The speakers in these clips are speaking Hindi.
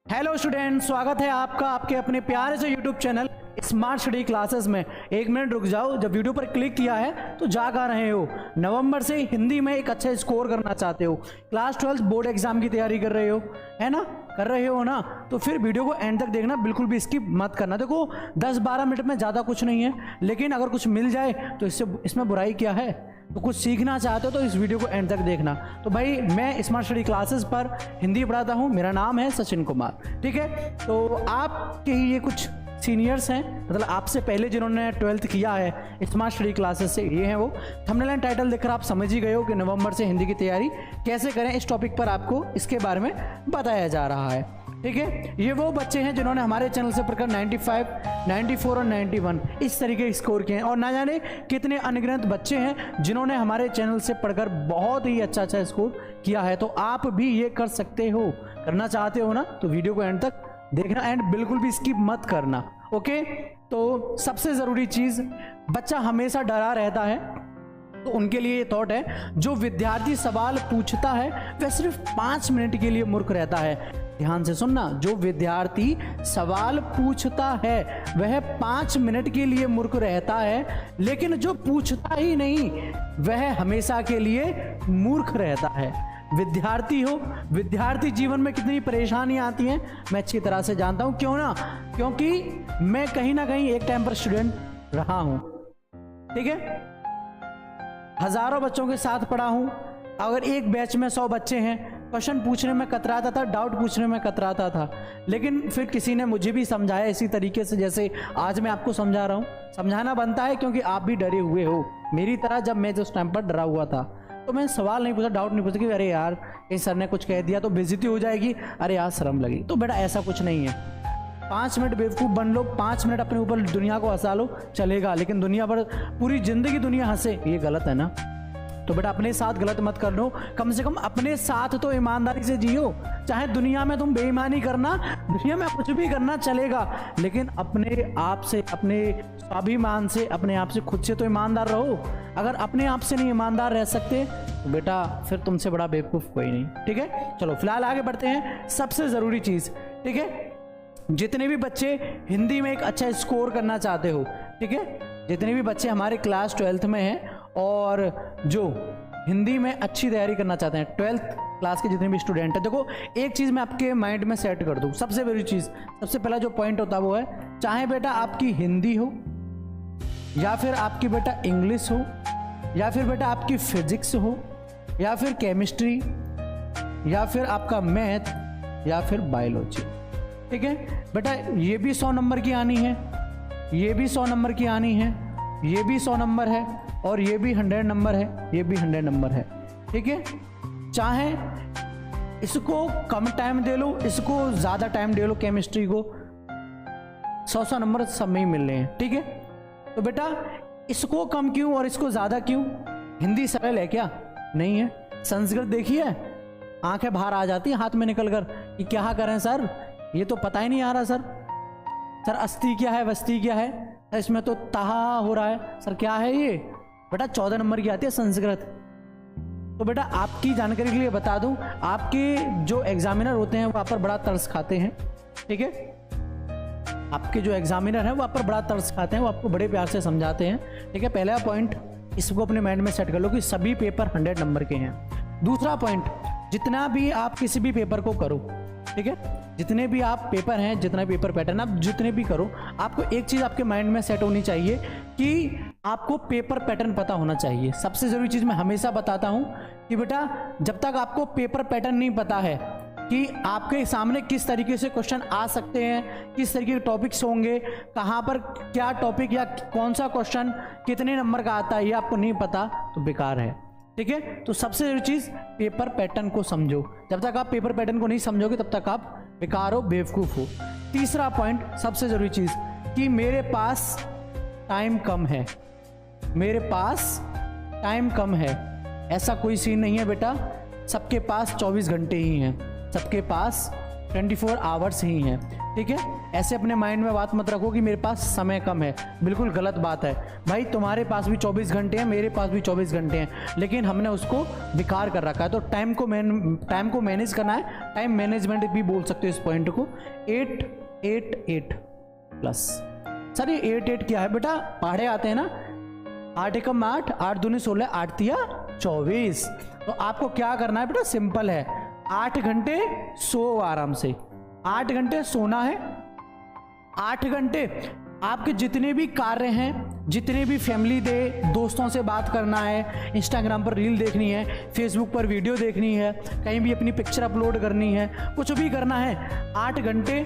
हेलो स्टूडेंट, स्वागत है आपका आपके अपने प्यारे से YouTube channel smart study classes में। एक मिनट रुक जाओ, जब वीडियो पर क्लिक किया है तो जा कर रहे हो। नवंबर से हिंदी में एक अच्छा स्कोर करना चाहते हो, क्लास 12 बोर्ड एग्जाम की तैयारी कर रहे हो, है ना, कर रहे हो ना, तो फिर वीडियो को एंड तक देखना, बिल्कुल भी स्किप मत करना। देखो 10-12 मिनट में ज़्यादा कुछ नहीं है, लेकिन अगर कुछ मिल जाए तो इसमें बुराई क्या है। तो कुछ सीखना चाहते हो तो इस वीडियो को एंड तक देखना। तो भाई मैं स्मार्ट स्टडी क्लासेस पर हिंदी पढ़ाता हूँ, मेरा नाम है सचिन कुमार, ठीक है। तो आपके ही ये कुछ सीनियर्स हैं, मतलब आपसे पहले जिन्होंने 12th किया है स्मार्ट स्टडी क्लासेस से, ये हैं वो। थंबनेल एंड टाइटल देखकर आप समझ ही गए हो कि नवंबर से हिंदी की तैयारी कैसे करें। इस टॉपिक पर आपको इसके बारे में बताया जा रहा है, ठीक है। ये वो बच्चे हैं जिन्होंने हमारे चैनल से पढ़कर 95, 94 और 91 इस तरीके के स्कोर किए हैं, और ना जाने कितने अनगिनत बच्चे हैं जिन्होंने हमारे चैनल से पढ़कर बहुत ही अच्छा स्कोर किया है। तो आप भी ये कर सकते हो, करना चाहते हो ना, तो वीडियो को एंड तक देखना एंड बिल्कुल भी स्किप मत करना, ओके। तो सबसे ज़रूरी चीज़, बच्चा हमेशा डरा रहता है, तो उनके लिए ये थॉट है, जो विद्यार्थी सवाल पूछता है वह सिर्फ 5 मिनट के लिए मूर्ख रहता है। ध्यान से सुनना, जो विद्यार्थी सवाल पूछता है वह 5 मिनट के लिए मूर्ख रहता है, लेकिन जो पूछता ही नहीं वह हमेशा के लिए मूर्ख रहता है। विद्यार्थी हो, विद्यार्थी जीवन में कितनी परेशानियां आती हैं मैं अच्छी तरह से जानता हूं, क्यों ना, क्योंकि मैं कहीं ना कहीं एक टाइम पर स्टूडेंट रहा हूं, ठीक है। हजारों बच्चों के साथ पढ़ा हूं। अगर एक बैच में 100 बच्चे हैं, क्वेश्चन पूछने में कतराता था, डाउट पूछने में कतराता था, लेकिन फिर किसी ने मुझे भी समझाया इसी तरीके से जैसे आज मैं आपको समझा रहा हूँ। समझाना बनता है क्योंकि आप भी डरे हुए हो मेरी तरह। जब मैं जिस टाइम पर डरा हुआ था तो मैं सवाल नहीं पूछा, डाउट नहीं पूछा कि अरे यार इस सर ने कुछ कह दिया तो बेइज्जती हो जाएगी, अरे यार शर्म लगी। तो बेटा ऐसा कुछ नहीं है। 5 मिनट बेवकूफ़ बन लो, 5 मिनट अपने ऊपर दुनिया को हंसा लो, चलेगा, लेकिन दुनिया पर पूरी जिंदगी दुनिया हंसे, ये गलत है ना। तो बेटा अपने साथ गलत मत कर लो, कम से कम अपने साथ तो ईमानदारी से जियो। चाहे दुनिया में तुम बेईमानी करना, दुनिया में कुछ भी करना चलेगा, लेकिन अपने आप से, अपने स्वाभिमान से, अपने आप से, खुद से तो ईमानदार रहो। अगर अपने आप से नहीं ईमानदार रह सकते तो बेटा फिर तुमसे बड़ा बेवकूफ़ कोई नहीं, ठीक है। चलो फिलहाल आगे बढ़ते हैं। सबसे ज़रूरी चीज़, ठीक है, जितने भी बच्चे हिंदी में एक अच्छा स्कोर करना चाहते हो, ठीक है, जितने भी बच्चे हमारे क्लास 12th में हैं और जो हिंदी में अच्छी तैयारी करना चाहते हैं, 12th क्लास के जितने भी स्टूडेंट हैं, देखो एक चीज़ मैं आपके माइंड में सेट कर दूं। सबसे बड़ी चीज़, सबसे पहला जो पॉइंट होता है वो है, चाहे बेटा आपकी हिंदी हो, या फिर आपकी बेटा इंग्लिश हो, या फिर बेटा आपकी फिजिक्स हो, या फिर केमिस्ट्री, या फिर आपका मैथ, या फिर बायोलॉजी, ठीक है बेटा, ये भी 100 नंबर की आनी है, ये भी 100 नंबर की आनी है, ये भी 100 नंबर है, और ये भी 100 नंबर है, ये भी 100 नंबर है, ठीक है। चाहे इसको कम टाइम दे लो, इसको ज़्यादा टाइम दे लो, केमिस्ट्री को 100 नंबर सब में ही मिल रहे हैं, ठीक है। तो बेटा इसको कम क्यों और इसको ज़्यादा क्यों? हिंदी सरल है क्या? नहीं है। संस्कृत देखिए, आंखें बाहर आ जाती हैं हाथ में निकल कर कि क्या करें सर, ये तो पता ही नहीं आ रहा सर अस्ति क्या है, वस्ती क्या है, इसमें तो तहा हो रहा है सर, क्या है ये? बेटा 14 नंबर की आती है संस्कृत। तो बेटा आपकी जानकारी के लिए बता दूं, आपके जो एग्जामिनर होते हैं वहाँ पर बड़ा तरस खाते हैं, ठीक है। आपके जो एग्जामिनर हैं वहाँ पर बड़ा तरस खाते हैं, वो आपको बड़े प्यार से समझाते हैं, ठीक है। पहला पॉइंट इसको अपने माइंड में सेट कर लो कि सभी पेपर 100 नंबर के हैं। दूसरा पॉइंट, जितना भी आप किसी भी पेपर को करो, ठीक है, जितने भी आप पेपर हैं, जितना पेपर पैटर्न आप जितने भी करो, आपको एक चीज़ आपके माइंड में सेट होनी चाहिए कि आपको पेपर पैटर्न पता होना चाहिए। सबसे ज़रूरी चीज़ मैं हमेशा बताता हूं कि बेटा जब तक आपको पेपर पैटर्न नहीं पता है कि आपके सामने किस तरीके से क्वेश्चन आ सकते हैं, किस तरीके के टॉपिक्स होंगे, कहाँ पर क्या टॉपिक या कौन सा क्वेश्चन कितने नंबर का आता है, ये आपको नहीं पता तो बेकार है, ठीक है। तो सबसे जरूरी चीज़ पेपर पैटर्न को समझो। जब तक आप पेपर पैटर्न को नहीं समझोगे तब तक आप बेकार हो, बेवकूफ़ हो। तीसरा पॉइंट, सबसे ज़रूरी चीज़ कि मेरे पास टाइम कम है, मेरे पास टाइम कम है। ऐसा कोई सीन नहीं है बेटा, सबके पास 24 घंटे ही हैं, सबके पास 24 आवर्स ही हैं, ठीक है। ऐसे अपने माइंड में बात मत रखो कि मेरे पास समय कम है, बिल्कुल गलत बात है भाई। तुम्हारे पास भी 24 घंटे हैं, मेरे पास भी 24 घंटे हैं, लेकिन हमने उसको बेकार कर रखा है। तो टाइम को मैनेज करना है, टाइम मैनेजमेंट भी बोल सकते हो इस पॉइंट को। 8 प्लस। सर ये 8 क्या है बेटा, पहाड़े आते हैं ना, 8 एकम 8, 8 दूनी 16, 8 तिया 24। तो आपको क्या करना है बेटा, सिंपल है, 8 घंटे सो आराम से, 8 घंटे सोना है। 8 घंटे आपके जितने भी कार्य हैं, जितने भी फैमिली डे, दोस्तों से बात करना है, इंस्टाग्राम पर रील देखनी है, फेसबुक पर वीडियो देखनी है, कहीं भी अपनी पिक्चर अपलोड करनी है, कुछ भी करना है, 8 घंटे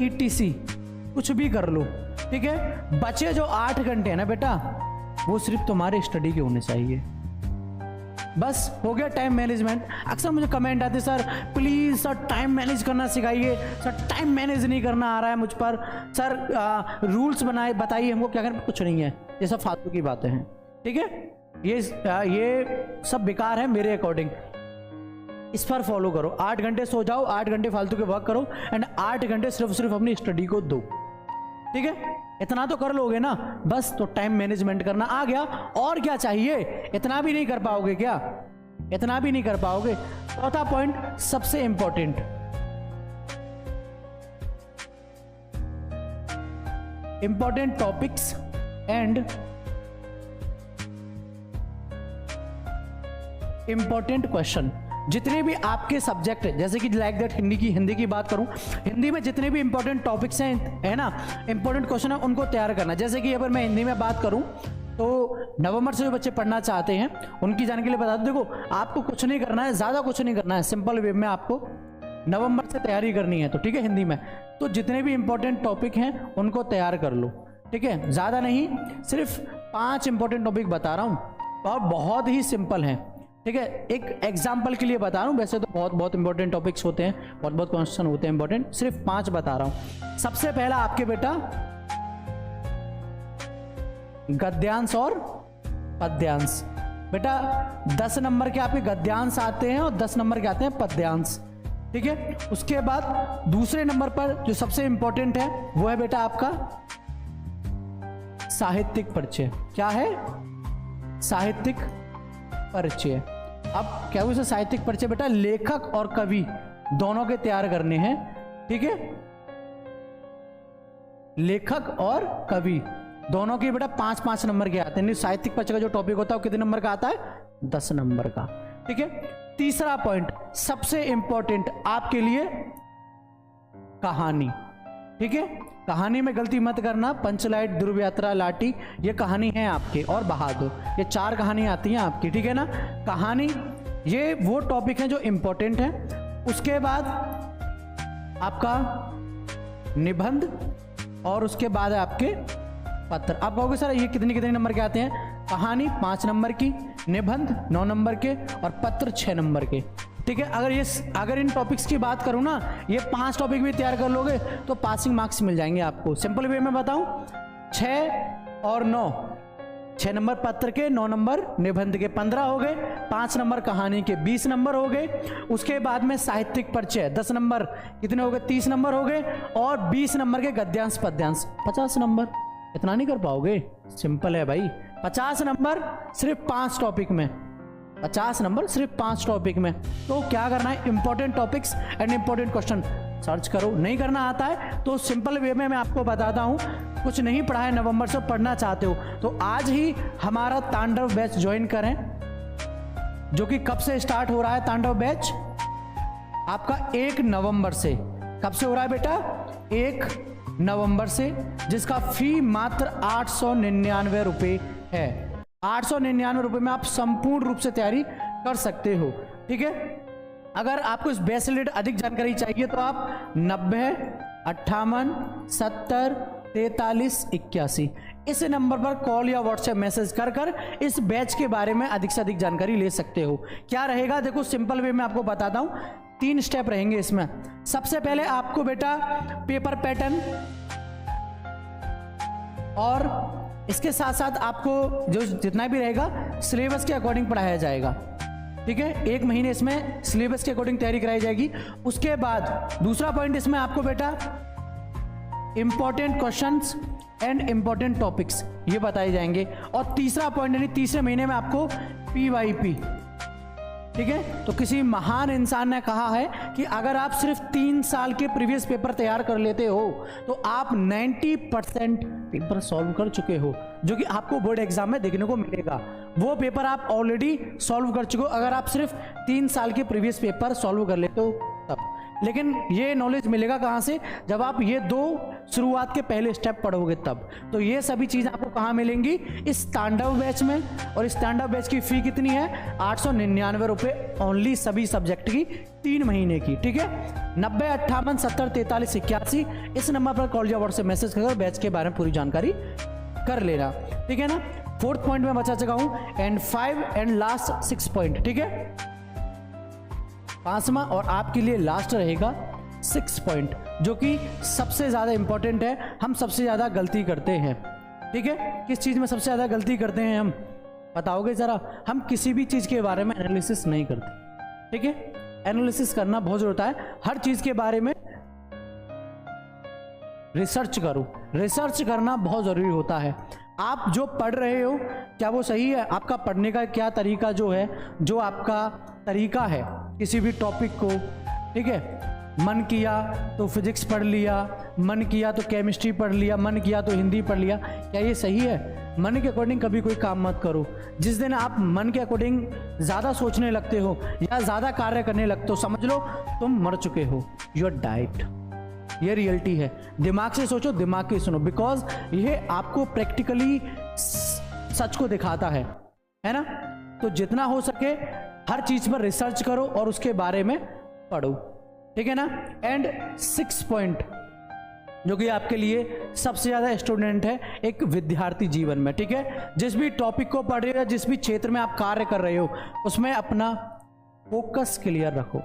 ETC कुछ भी कर लो, ठीक है। बचे जो 8 घंटे है ना बेटा, वो सिर्फ तुम्हारे स्टडी के होने चाहिए। बस हो गया टाइम मैनेजमेंट। अक्सर मुझे कमेंट आते, sir please sir time manage करना सिखाइए, सर टाइम मैनेज नहीं करना आ रहा है मुझ पर, सर रूल्स बनाए बताइए हमको क्या करना। कुछ नहीं है, ये सब फालतू की बातें हैं, ठीक है। ये सब बेकार है मेरे अकॉर्डिंग। इस पर फॉलो करो, 8 घंटे सो जाओ, 8 घंटे फालतू के वर्क करो, एंड 8 घंटे सिर्फ अपनी स्टडी को दो, ठीक है। इतना तो कर लोगे ना, बस। तो टाइम मैनेजमेंट करना आ गया, और क्या चाहिए। इतना भी नहीं कर पाओगे क्या, इतना भी नहीं कर पाओगे। चौथा पॉइंट सबसे important, important topics and important question. जितने भी आपके सब्जेक्ट है, जैसे कि लाइक दैट हिंदी की बात करूं, हिंदी में जितने भी इंपॉर्टेंट टॉपिक्स हैं, है ना, इंपॉर्टेंट क्वेश्चन है, उनको तैयार करना। जैसे कि अगर मैं हिंदी में बात करूं तो नवंबर से जो बच्चे पढ़ना चाहते हैं उनकी जानकारी के लिए बता दो। देखो आपको कुछ नहीं करना है, ज़्यादा कुछ नहीं करना है, सिंपल वे में आपको नवंबर से तैयारी करनी है, तो ठीक है। हिंदी में तो जितने भी इंपॉर्टेंट टॉपिक हैं उनको तैयार कर लो, ठीक है। ज़्यादा नहीं, सिर्फ 5 इंपॉर्टेंट टॉपिक बता रहा हूँ और बहुत ही सिंपल हैं, ठीक है। एक एग्जाम्पल के लिए बता रहा हूँ, वैसे तो बहुत इंपॉर्टेंट टॉपिक्स होते हैं, बहुत क्वेश्चन होते हैं इंपॉर्टेंट, सिर्फ 5 बता रहा हूँ। सबसे पहला आपके बेटा गद्यांश और पद्यांश। बेटा 10 नंबर के आपके गद्यांश आते हैं और 10 नंबर के आते हैं पद्यांश, ठीक है। उसके बाद दूसरे नंबर पर जो सबसे इंपॉर्टेंट है वो है बेटा आपका साहित्यिक परिचय। क्या है, साहित्यिक परिचय। अब क्या हुआ, साहित्यिक परिचय बेटा लेखक और कवि दोनों के तैयार करने हैं, ठीक है। लेखक और कवि दोनों के बेटा 5-5 नंबर के आते हैं। साहित्यिक परिचय का जो टॉपिक होता है वो कितने नंबर का आता है, 10 नंबर का, ठीक है। तीसरा पॉइंट सबसे इंपॉर्टेंट आपके लिए कहानी, ठीक है। कहानी में गलती मत करना, पंचलाइट, ध्रुव यात्रा, लाठी, ये कहानी है आपके, और बहादुर, ये 4 कहानी आती हैं आपकी, ठीक है ना। कहानी ये वो टॉपिक हैं जो इंपॉर्टेंट है। उसके बाद आपका निबंध और उसके बाद आपके पत्र। आप कहोगे सर ये कितने नंबर के आते हैं। कहानी 5 नंबर की, निबंध 9 नंबर के और पत्र 6 नंबर के, ठीक है। अगर इन टॉपिक्स की बात करूं ना, ये 5 टॉपिक भी तैयार कर लोगे तो पासिंग मार्क्स मिल जाएंगे आपको। सिंपल वे में बताऊं, 6 और 9, 6 नंबर पत्र के, 9 नंबर निबंध के, 15 हो गए, 5 नंबर कहानी के, 20 नंबर हो गए। उसके बाद में साहित्यिक परिचय 10 नंबर, कितने हो गए, 30 नंबर हो गए, और 20 नंबर के गद्यांश पद्यांश 50 नंबर। इतना नहीं कर पाओगे, सिंपल है भाई। 50 नंबर सिर्फ 5 टॉपिक में, 50 नंबर सिर्फ 5 टॉपिक में। तो क्या करना है, important topics and important question search करो। नहीं करना आता है तो सिंपल वे में मैं आपको बताता हूं, कुछ नहीं पढ़ा है नवंबर से, पढ़ना चाहते हो तो आज ही हमारा तांडव बैच ज्वाइन करें, जो कि कब से स्टार्ट हो रहा है तांडव बैच आपका 1 नवंबर से। कब से हो रहा है बेटा, 1 नवंबर से, जिसका फी मात्र 899 रुपये है। 899 रुपये में आप संपूर्ण रूप से तैयारी कर सकते हो, ठीक है। अगर आपको इस बैच से रिलेटेड अधिक जानकारी चाहिए तो आप 90 58 70 43 81 इस नंबर पर कॉल या व्हाट्सएप मैसेज कर इस बैच के बारे में अधिक से अधिक जानकारी ले सकते हो। क्या रहेगा, देखो सिंपल वे में आपको बताता हूं, 3 स्टेप रहेंगे इसमें। सबसे पहले आपको बेटा पेपर पैटर्न और इसके साथ साथ आपको जो जितना भी रहेगा सिलेबस के अकॉर्डिंग पढ़ाया जाएगा, ठीक है, 1 महीने इसमें सिलेबस के अकॉर्डिंग तैयारी कराई जाएगी। उसके बाद दूसरा पॉइंट इसमें आपको बेटा important questions and important topics ये बताए जाएंगे। और तीसरा पॉइंट यानी तीसरे महीने में आपको PYP, ठीक है। तो किसी महान इंसान ने कहा है कि अगर आप सिर्फ 3 साल के प्रीवियस पेपर तैयार कर लेते हो तो आप 90% पेपर सॉल्व कर चुके हो, जो कि आपको बोर्ड एग्जाम में देखने को मिलेगा। वो पेपर आप ऑलरेडी सॉल्व कर चुके हो अगर आप सिर्फ 3 साल के प्रीवियस पेपर सॉल्व कर लेते हो तब। लेकिन ये नॉलेज मिलेगा कहाँ से? जब आप ये 2 शुरुआत के पहले स्टेप पढ़ोगे तब। तो ये सभी चीज़ें आपको कहाँ मिलेंगी? इस तांडव बैच में। और इस तांडव बैच की फी कितनी है? 899 रुपये ओनली, सभी सब्जेक्ट की 3 महीने की, ठीक है। 90 58 70 43 81 इस नंबर पर कॉल या व्हाट्सएप मैसेज कर बैच के बारे में पूरी जानकारी कर लेना, ठीक है ना। 4th पॉइंट में बचा चुका हूँ एंड 5 एंड लास्ट 6 पॉइंट, ठीक है। 5वां और आपके लिए लास्ट रहेगा 6 पॉइंट, जो कि सबसे ज़्यादा इंपॉर्टेंट है। हम सबसे ज़्यादा गलती करते हैं, ठीक है। किस चीज़ में सबसे ज़्यादा गलती करते हैं हम बताओगे ज़रा? हम किसी भी चीज़ के बारे में एनालिसिस नहीं करते, ठीक है। एनालिसिस करना बहुत ज़रूरत है। हर चीज़ के बारे में रिसर्च करो, रिसर्च करना बहुत ज़रूरी होता है। आप जो पढ़ रहे हो क्या वो सही है? आपका पढ़ने का क्या तरीका जो है, जो आपका तरीका है किसी भी टॉपिक को, ठीक है। मन किया तो फिजिक्स पढ़ लिया, मन किया तो केमिस्ट्री पढ़ लिया, मन किया तो हिंदी पढ़ लिया, क्या ये सही है? मन के अकॉर्डिंग कभी कोई काम मत करो। जिस दिन आप मन के अकॉर्डिंग ज़्यादा सोचने लगते हो या ज़्यादा कार्य करने लगते हो, समझ लो तुम मर चुके हो। योर डाइट, ये रियलिटी है। दिमाग से सोचो, दिमाग के सुनो, बिकॉज ये आपको प्रैक्टिकली सच को दिखाता है ना। तो जितना हो सके हर चीज पर रिसर्च करो और उसके बारे में पढ़ो, ठीक है ना। एंड 6 पॉइंट जो कि आपके लिए सबसे ज्यादा स्टूडेंट है एक विद्यार्थी जीवन में, ठीक है। जिस भी टॉपिक को पढ़ रहे हो या जिस भी क्षेत्र में आप कार्य कर रहे हो उसमें अपना फोकस क्लियर रखो।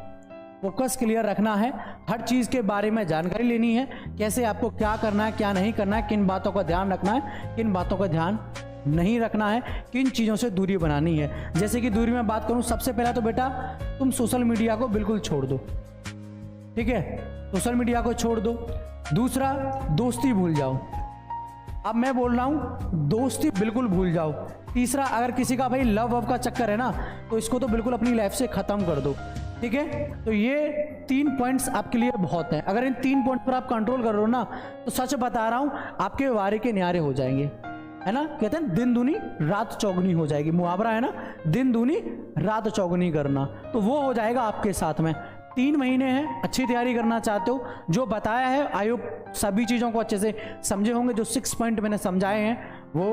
फोकस क्लियर रखना है, हर चीज़ के बारे में जानकारी लेनी है, कैसे आपको क्या करना है क्या नहीं करना है, किन बातों का ध्यान रखना है किन बातों का ध्यान नहीं रखना है, किन चीज़ों से दूरी बनानी है। जैसे कि दूरी में बात करूं, सबसे पहला तो बेटा तुम सोशल मीडिया को बिल्कुल छोड़ दो, ठीक है। सोशल मीडिया को छोड़ दो। दूसरा, दोस्ती भूल जाओ। अब मैं बोल रहा हूं दोस्ती बिल्कुल भूल जाओ। तीसरा, अगर किसी का भाई लव वव का चक्कर है ना तो इसको तो बिल्कुल अपनी लाइफ से ख़त्म कर दो, ठीक है। तो ये 3 पॉइंट्स आपके लिए बहुत हैं। अगर इन 3 पॉइंट पर आप कंट्रोल कर रहे हो ना तो सच बता रहा हूं आपके वारे के न्यारे हो जाएंगे, है ना। कहते हैं दिन दूनी रात चौगुनी हो जाएगी, मुहावरा है ना, दिन दूनी रात चौगुनी करना। तो वो हो जाएगा आपके साथ में। 3 महीने हैं, अच्छी तैयारी करना चाहते हो, जो बताया है आई होप सभी चीज़ों को अच्छे से समझे होंगे। जो 6 पॉइंट मैंने समझाए हैं वो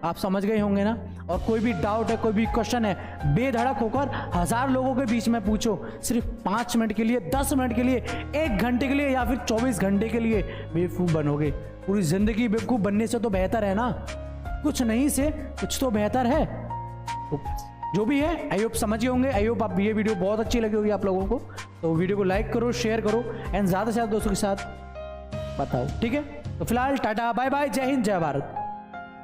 आप समझ गए होंगे ना। और कोई भी डाउट है, कोई भी क्वेश्चन है, बेधड़क होकर 1000 लोगों के बीच में पूछो। सिर्फ 5 मिनट के लिए, 10 मिनट के लिए, 1 घंटे के लिए या फिर 24 घंटे के लिए बेवकूफ़ बनोगे। पूरी ज़िंदगी बेवकूफ़ बनने से तो बेहतर है ना, कुछ नहीं से कुछ तो बेहतर है। तो जो भी है आई होप समझिए होंगे। आई होप आप ये वीडियो बहुत अच्छी लगी होगी आप लोगों को। तो वीडियो को लाइक करो, शेयर करो एंड ज़्यादा से ज़्यादा दोस्तों के साथ बताओ, ठीक है। तो फिलहाल टाटा बाय बाय, जय हिंद जय भारत।